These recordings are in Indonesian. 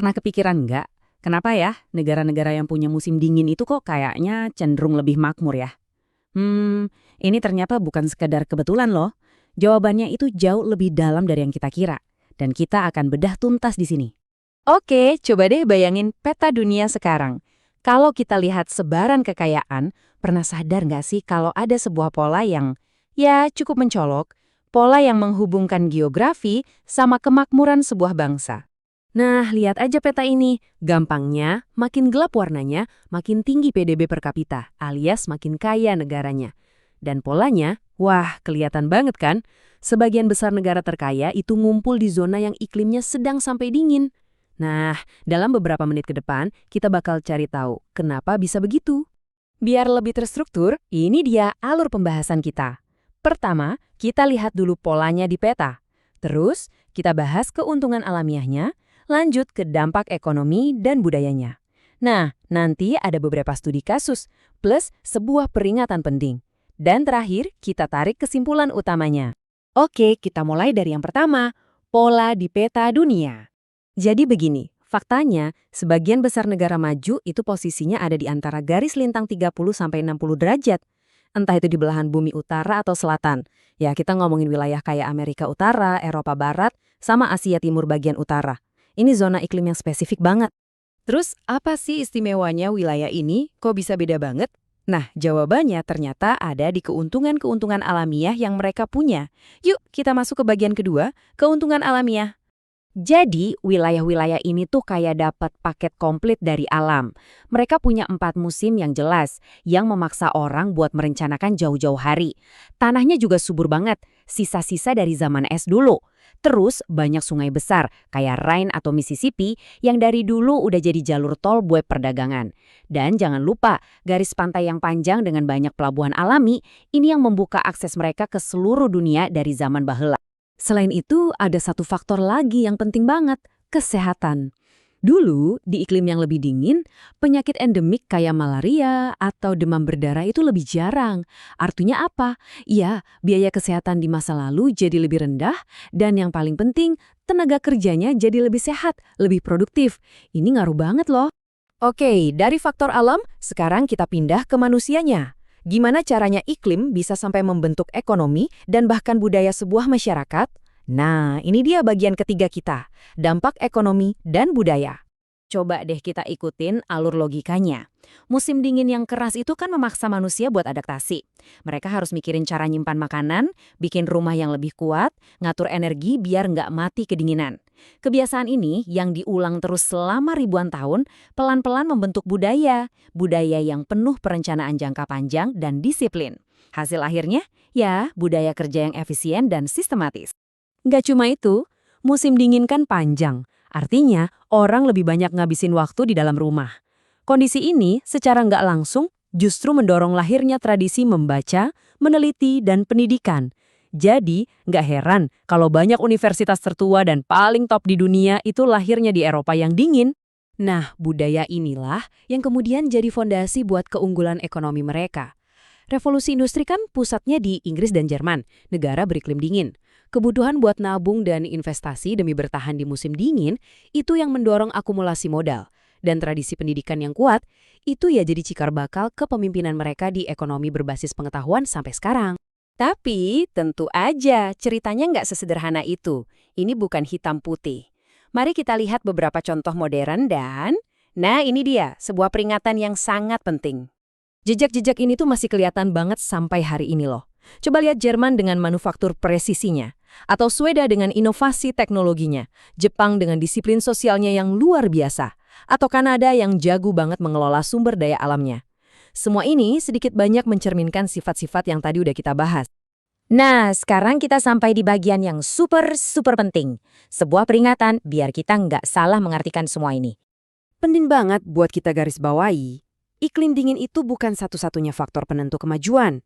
Pernah kepikiran nggak, kenapa ya negara-negara yang punya musim dingin itu kok kayaknya cenderung lebih makmur ya? Ini ternyata bukan sekedar kebetulan loh. Jawabannya itu jauh lebih dalam dari yang kita kira. Dan kita akan bedah tuntas di sini. Oke, coba deh bayangin peta dunia sekarang. Kalau kita lihat sebaran kekayaan, pernah sadar nggak sih kalau ada sebuah pola yang, ya cukup mencolok, pola yang menghubungkan geografi sama kemakmuran sebuah bangsa. Nah, lihat aja peta ini. Gampangnya, makin gelap warnanya, makin tinggi PDB per kapita, alias makin kaya negaranya. Dan polanya, wah kelihatan banget kan? Sebagian besar negara terkaya itu ngumpul di zona yang iklimnya sedang sampai dingin. Nah, dalam beberapa menit ke depan, kita bakal cari tahu kenapa bisa begitu. Biar lebih terstruktur, ini dia alur pembahasan kita. Pertama, kita lihat dulu polanya di peta. Terus, kita bahas keuntungan alamiahnya, lanjut ke dampak ekonomi dan budayanya. Nah, nanti ada beberapa studi kasus, plus sebuah peringatan penting. Dan terakhir, kita tarik kesimpulan utamanya. Oke, kita mulai dari yang pertama, pola di peta dunia. Jadi begini, faktanya, sebagian besar negara maju itu posisinya ada di antara garis lintang 30-60 derajat. Entah itu di belahan bumi utara atau selatan. Ya, kita ngomongin wilayah kayak Amerika Utara, Eropa Barat, sama Asia Timur bagian utara. Ini zona iklim yang spesifik banget. Terus, apa sih istimewanya wilayah ini? Kok bisa beda banget? Nah, jawabannya ternyata ada di keuntungan-keuntungan alamiah yang mereka punya. Yuk, kita masuk ke bagian kedua, keuntungan alamiah. Jadi, wilayah-wilayah ini tuh kayak dapat paket komplit dari alam. Mereka punya 4 musim yang jelas, yang memaksa orang buat merencanakan jauh-jauh hari. Tanahnya juga subur banget, sisa-sisa dari zaman es dulu. Terus, banyak sungai besar, kayak Rhine atau Mississippi, yang dari dulu udah jadi jalur tol buat perdagangan. Dan jangan lupa, garis pantai yang panjang dengan banyak pelabuhan alami, ini yang membuka akses mereka ke seluruh dunia dari zaman bahela. Selain itu, ada satu faktor lagi yang penting banget, kesehatan. Dulu, di iklim yang lebih dingin, penyakit endemik kayak malaria atau demam berdarah itu lebih jarang. Artinya apa? Ya, biaya kesehatan di masa lalu jadi lebih rendah, dan yang paling penting, tenaga kerjanya jadi lebih sehat, lebih produktif. Ini ngaruh banget loh. Oke, dari faktor alam, sekarang kita pindah ke manusianya. Gimana caranya iklim bisa sampai membentuk ekonomi dan bahkan budaya sebuah masyarakat? Nah, ini dia bagian ketiga kita, dampak ekonomi dan budaya. Coba deh kita ikutin alur logikanya. Musim dingin yang keras itu kan memaksa manusia buat adaptasi. Mereka harus mikirin cara nyimpan makanan, bikin rumah yang lebih kuat, ngatur energi biar nggak mati kedinginan. Kebiasaan ini yang diulang terus selama ribuan tahun, pelan-pelan membentuk budaya yang penuh perencanaan jangka panjang dan disiplin. Hasil akhirnya, ya budaya kerja yang efisien dan sistematis. Nggak cuma itu, musim dingin kan panjang. Artinya, orang lebih banyak ngabisin waktu di dalam rumah. Kondisi ini secara nggak langsung justru mendorong lahirnya tradisi membaca, meneliti, dan pendidikan. Jadi, nggak heran kalau banyak universitas tertua dan paling top di dunia itu lahirnya di Eropa yang dingin. Nah, budaya inilah yang kemudian jadi fondasi buat keunggulan ekonomi mereka. Revolusi industri kan pusatnya di Inggris dan Jerman, negara beriklim dingin. Kebutuhan buat nabung dan investasi demi bertahan di musim dingin, itu yang mendorong akumulasi modal. Dan tradisi pendidikan yang kuat, itu ya jadi cikar bakal kepemimpinan mereka di ekonomi berbasis pengetahuan sampai sekarang. Tapi tentu aja ceritanya nggak sesederhana itu. Ini bukan hitam putih. Mari kita lihat beberapa contoh modern dan... Nah ini dia, sebuah peringatan yang sangat penting. Jejak-jejak ini tuh masih kelihatan banget sampai hari ini loh. Coba lihat Jerman dengan manufaktur presisinya, atau Swedia dengan inovasi teknologinya, Jepang dengan disiplin sosialnya yang luar biasa, atau Kanada yang jago banget mengelola sumber daya alamnya. Semua ini sedikit banyak mencerminkan sifat-sifat yang tadi udah kita bahas. Nah, sekarang kita sampai di bagian yang super penting. Sebuah peringatan biar kita nggak salah mengartikan semua ini. Penting banget buat kita garis bawahi, iklim dingin itu bukan satu-satunya faktor penentu kemajuan.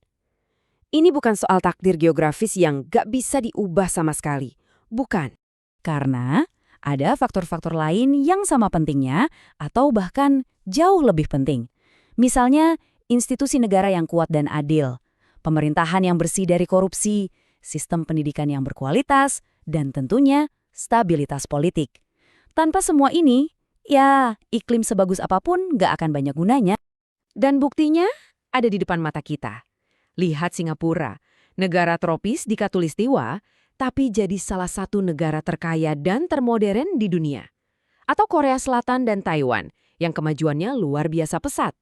Ini bukan soal takdir geografis yang gak bisa diubah sama sekali. Bukan. Karena ada faktor-faktor lain yang sama pentingnya atau bahkan jauh lebih penting. Misalnya, institusi negara yang kuat dan adil, pemerintahan yang bersih dari korupsi, sistem pendidikan yang berkualitas, dan tentunya stabilitas politik. Tanpa semua ini, ya iklim sebagus apapun nggak akan banyak gunanya. Dan buktinya ada di depan mata kita. Lihat Singapura, negara tropis di Khatulistiwa, tapi jadi salah satu negara terkaya dan termodern di dunia. Atau Korea Selatan dan Taiwan, yang kemajuannya luar biasa pesat.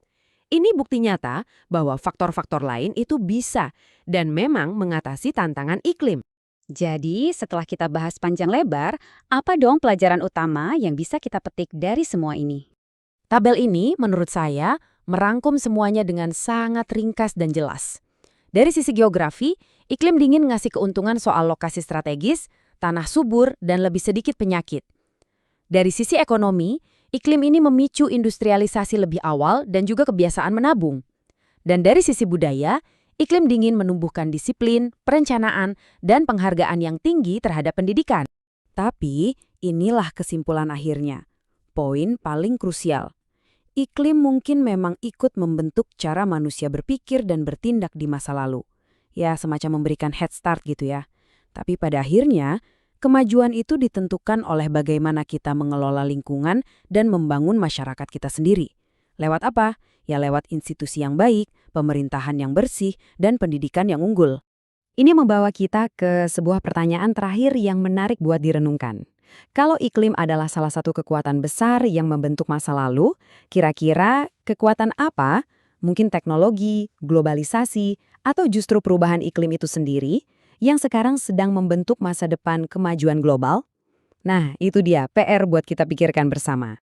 Ini bukti nyata bahwa faktor-faktor lain itu bisa dan memang mengatasi tantangan iklim. Jadi, setelah kita bahas panjang lebar, apa dong pelajaran utama yang bisa kita petik dari semua ini? Tabel ini, menurut saya, merangkum semuanya dengan sangat ringkas dan jelas. Dari sisi geografi, iklim dingin ngasih keuntungan soal lokasi strategis, tanah subur, dan lebih sedikit penyakit. Dari sisi ekonomi, iklim ini memicu industrialisasi lebih awal dan juga kebiasaan menabung. Dan dari sisi budaya, iklim dingin menumbuhkan disiplin, perencanaan, dan penghargaan yang tinggi terhadap pendidikan. Tapi, inilah kesimpulan akhirnya. Poin paling krusial. Iklim mungkin memang ikut membentuk cara manusia berpikir dan bertindak di masa lalu. Ya, semacam memberikan head start gitu ya. Tapi pada akhirnya, kemajuan itu ditentukan oleh bagaimana kita mengelola lingkungan dan membangun masyarakat kita sendiri. Lewat apa? Ya lewat institusi yang baik, pemerintahan yang bersih, dan pendidikan yang unggul. Ini membawa kita ke sebuah pertanyaan terakhir yang menarik buat direnungkan. Kalau iklim adalah salah satu kekuatan besar yang membentuk masa lalu, kira-kira kekuatan apa, mungkin teknologi, globalisasi, atau justru perubahan iklim itu sendiri, yang sekarang sedang membentuk masa depan kemajuan global? Nah, itu dia PR buat kita pikirkan bersama.